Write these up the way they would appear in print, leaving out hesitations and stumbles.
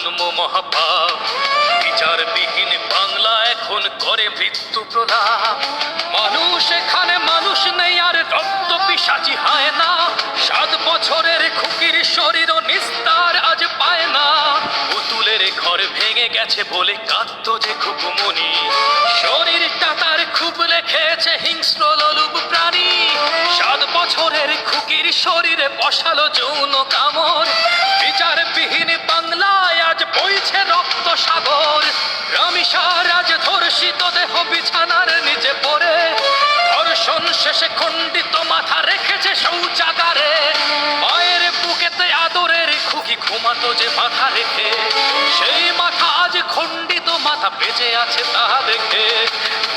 জন্ম মহাপাপ। বিচারবিহীন বাংলা এখন করে মৃত্যু প্রলাপ। মানুষ এখানে মানুষ নেই, আর রক্ত পিশাচি হয় না। 7 বছরের খুকির শরীরও নিস্তার আজ পায় না। পুতুলের ঘর ভেঙে গেছে বলে কাঁদতো যে খুকুমনি, শরীরটা তার খুব লেখেছে হিংস্র লোলুপ প্রাণী। 7 বছরের খুকির শরীরে বসালো যৌন কামড়। বিচারবিহীন বাংলায় আজ বইছে রক্ত সাগর। রামিসার আজ ধর্ষিত দেহ বিছানার নিচে পড়ে, ধর্ষণ শেষে খণ্ডিত মাথা রেখেছে শৌচাগারে। মায়ের বুকেতে আদরের খুকি ঘুমাতো যে মাথা রেখে, সেই মাথা আজ খণ্ডিত মাথা বেঁচে আছে তা দেখে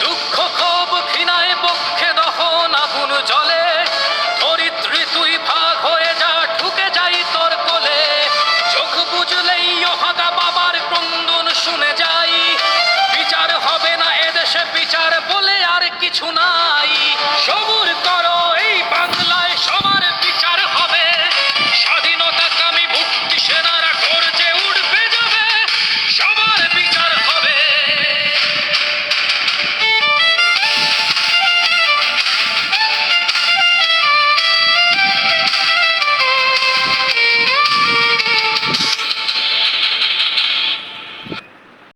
দুঃখ